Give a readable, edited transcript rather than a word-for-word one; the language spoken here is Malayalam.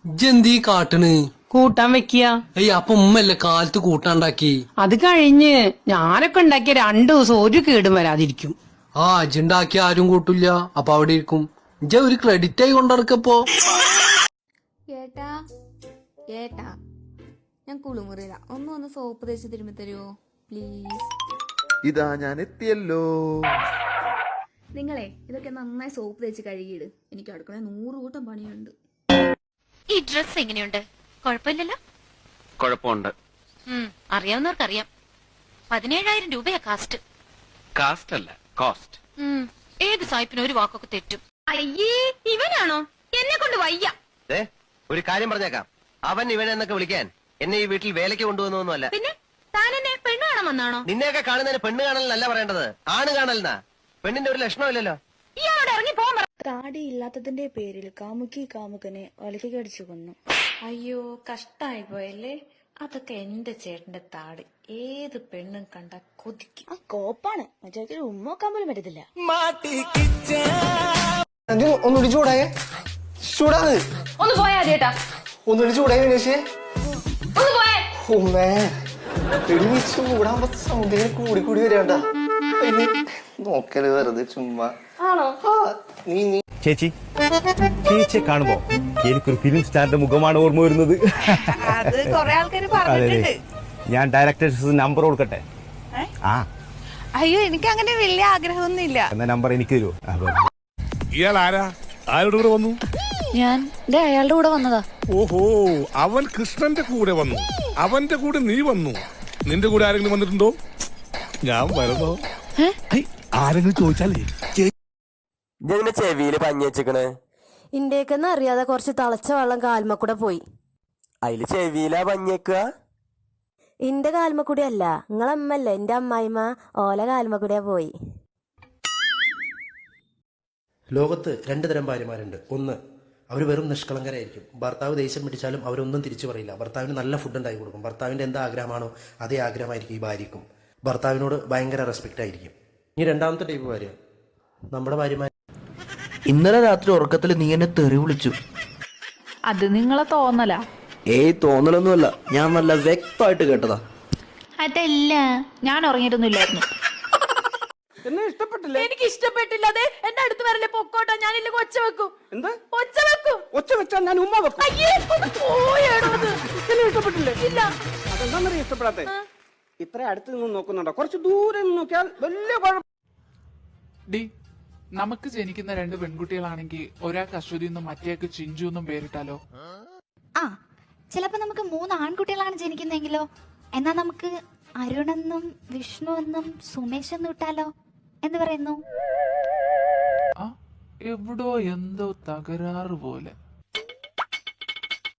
ഇജ്ജെന്തീ കാട്ടണ്? കൂട്ടാൻ വെക്കുക. അപ്പൊ ഉമ്മല്ലേ കാലത്ത് കൂട്ടാണ്ടാക്കി? അത് കഴിഞ്ഞ് ഞാനൊക്കെ ഉണ്ടാക്കിയ 2 ദിവസം ഒരു കേടും വരാതിരിക്കും. ഇജ്ജുണ്ടാക്കി ആരും കൂട്ടില്ല, അപ്പൊ അവിടെ ഇരിക്കും. ഇജ്ജ ഒരു ക്രെഡിറ്റ് ആയി കൊണ്ടിറക്കപ്പോ. ഏട്ടാ ഏട്ടാ, ഞാൻ കുളിമുറിയില്ല, ഒന്ന് സോപ്പ് തേച്ച് തിരുമ്പി തരുമോ പ്ലീസ്? ഇതാ ഞാൻ എത്തിയല്ലോ. നിങ്ങളെ ഇതൊക്കെ നന്നായി സോപ്പ് തേച്ച് കഴുകിയിട്, എനിക്ക് അടുക്കള 100 കൂട്ടം പണിയുണ്ട്. ഈ ഡ്രസ് എങ്ങനെയുണ്ട്? കുഴപ്പമില്ലല്ലോ? കുഴപ്പമുണ്ട്. അറിയാവുന്നവർക്കറിയാം. 17,000 രൂപയാ കാസ്റ്റ്. കാസ്റ്റ് അല്ല, കോസ്റ്റ്. ഏത് സായിപ്പിന് ഒരു വാക്കൊക്കെ തെറ്റും. അയ്യേ, ഇവനാണോ? എന്നെ കൊണ്ട് വയ്യ. ഒരു കാര്യം പറഞ്ഞേക്കാം, അവൻ ഇവനെന്നൊക്കെ വിളിക്കാൻ എന്നെ ഈ വീട്ടിൽ വേലയ്ക്ക് കൊണ്ടുവന്നൊന്നുമല്ല. പിന്നെ താൻ എന്നെ പെണ്ണ് കാണാൻ വന്നാണോ? നിന്നെയൊക്കെ കാണുന്നതിന് പെണ്ണ് കാണലല്ല പറയേണ്ടത്, ആണ് കാണലെന്നാ. പെണ്ണിന്റെ ഒരു ലക്ഷണമില്ലല്ലോ. ഇയാളോട് ഇറങ്ങി പോകാൻ പറ. താടി ഇല്ലാത്തതിന്റെ പേരിൽ കാമുകനെ ഒലയ്ക്ക് കടിച്ചു കൊന്നു. അയ്യോ, കഷ്ടായി പോയല്ലേ. അതൊക്കെ എന്റെ ചേട്ടന്റെ താടി, ഏത് പെണ്ണും കണ്ട കൊതിക്കും. ആ കോപ്പാണ്, മറ്റേ ഉമ്മ നോക്കാൻ പോലും പറ്റത്തില്ല. ഒന്നുകൂടി ചൂടായേ, ചൂടാന്ന് ഒന്ന് പോയാ ചേട്ടാ, ഒന്നുകൂടി ചൂടായി വിനേശേ. ഒന്ന് പോയേ. ഉമ്മേ എടി, ചൂടാകുമ്പോ സൗന്ദര്യം കൂടി വരണ്ട. നോക്കല് വെറുതെ ചുമ്മാ. ചേച്ചിയെ കാണുമ്പോ എനിക്കൊരു ഫിലിം സ്റ്റാറിന്റെ മുഖമാണ് ഓർമ്മ വരുന്നത്. ഞാൻ ഡയറക്ടേഴ്സ് നമ്പർ കൊടുക്കട്ടെ? അയ്യോ, എനിക്ക് അങ്ങനെ വലിയ ആഗ്രഹമൊന്നുമില്ല. എന്നാ നമ്പർ എനിക്ക് തരുമോ? ഇയാൾ ആരാ? ആരുടെ കൂടെ വന്നു? ഞാൻ അയാളുടെ കൂടെ വന്നതാ. ഓഹോ, അവൻ കൃഷ്ണന്റെ കൂടെ വന്നു, അവന്റെ കൂടെ നീ വന്നു. നിന്റെ കൂടെ ആരെങ്കിലും വന്നിട്ടുണ്ടോ? ഞാൻ വരുന്നോ? ആരെങ്കിലും ചോദിച്ചാലേ ചെവിയില് പഞ്ഞി വെച്ചിക്കണ്. ഇന്ത്യക്കെന്ന് അറിയാതെ കുറച്ച് തളച്ച വെള്ളം കാൽമക്കൂടെ പോയി. അതില് ചെവിയിലാ പഞ്ഞിക്കുക? ഇന്റെ കാൽമക്കൂടെ അല്ല, നിങ്ങളമ്മല്ലേ എന്റെ അമ്മായിമ്മ, ഓല കാൽമക്കൂടെ പോയി. ലോകത്ത് 2 തരം ഭാര്യമാരുണ്ട്. ഒന്ന്, അവർ വെറും നിഷ്കളങ്കരായിരിക്കും. ഭർത്താവ് ദേഷ്യം പിടിച്ചാലും അവരൊന്നും തിരിച്ചു പറയില്ല. ഭർത്താവിന് നല്ല ഫുഡ് ഉണ്ടാക്കി കൊടുക്കും. ഭർത്താവിൻ്റെ എന്താ ആഗ്രഹമാണോ അതേ ആഗ്രഹമായിരിക്കും ഈ ഭാര്യക്കും. ഭർത്താവിനോട് ഭയങ്കര റെസ്പെക്റ്റ് ആയിരിക്കും. ഇനി രണ്ടാമത്തെ ടൈപ്പ് ഭാര്യ, നമ്മുടെ ഭാര്യമാർ. ഇന്നലെ രാത്രി ഉറക്കത്തിൽ നീ എന്നെ തെറി വിളിച്ചു. അത് നിങ്ങളെ തോന്നലാ? തോന്നലൊന്നുമല്ല, ഞാൻ നല്ല വ്യക്തമായിട്ട് കേട്ടതാ. അതല്ല, ഞാൻ ഉറങ്ങിയിട്ടൊന്നുമില്ലായിരുന്നു. എനിക്ക് ഇഷ്ടപ്പെട്ടില്ല. അതെ, എന്റെ അടുത്ത് വരല്ലേ, പൊക്കോട്ടെ. ഞാനില്ല ഒച്ച വെക്കും. എന്താ ഒച്ച വെക്കും? ഒച്ച വെച്ചാൽ ഞാൻ ഉമ്മ വെക്കും. അയ്യേ, ഒന്ന് പോയേടോ. എന്നെ ഇഷ്ടപ്പെട്ടില്ലേ? ഇല്ല. അതെന്താ ഇഷ്ടപ്പെടാത്തെ? ഇത്ര അടുത്ത് നിന്ന് നോക്കുന്നുണ്ടോ? കുറച്ച് ദൂരെ നിന്ന് നോക്കിയാൽ വലിയ കുഴപ്പം. നമുക്ക് ജനിക്കുന്ന 2 പെൺകുട്ടികളാണെങ്കിൽ ഒരാൾക്ക് അശ്വതി എന്നും മറ്റേക്ക് ചിഞ്ചു എന്നും പേരിട്ടാലോ? ചിലപ്പോ നമുക്ക് 3 ആൺകുട്ടികളാണ് ജനിക്കുന്നെങ്കിലോ? എന്നാ നമുക്ക് അരുണെന്നും വിഷ്ണു എന്നും സുമേഷ് എന്നും ഇട്ടാലോ? എന്ത് പറയുന്നു? എവിടോ എന്തോ തകരാറ് പോലെ.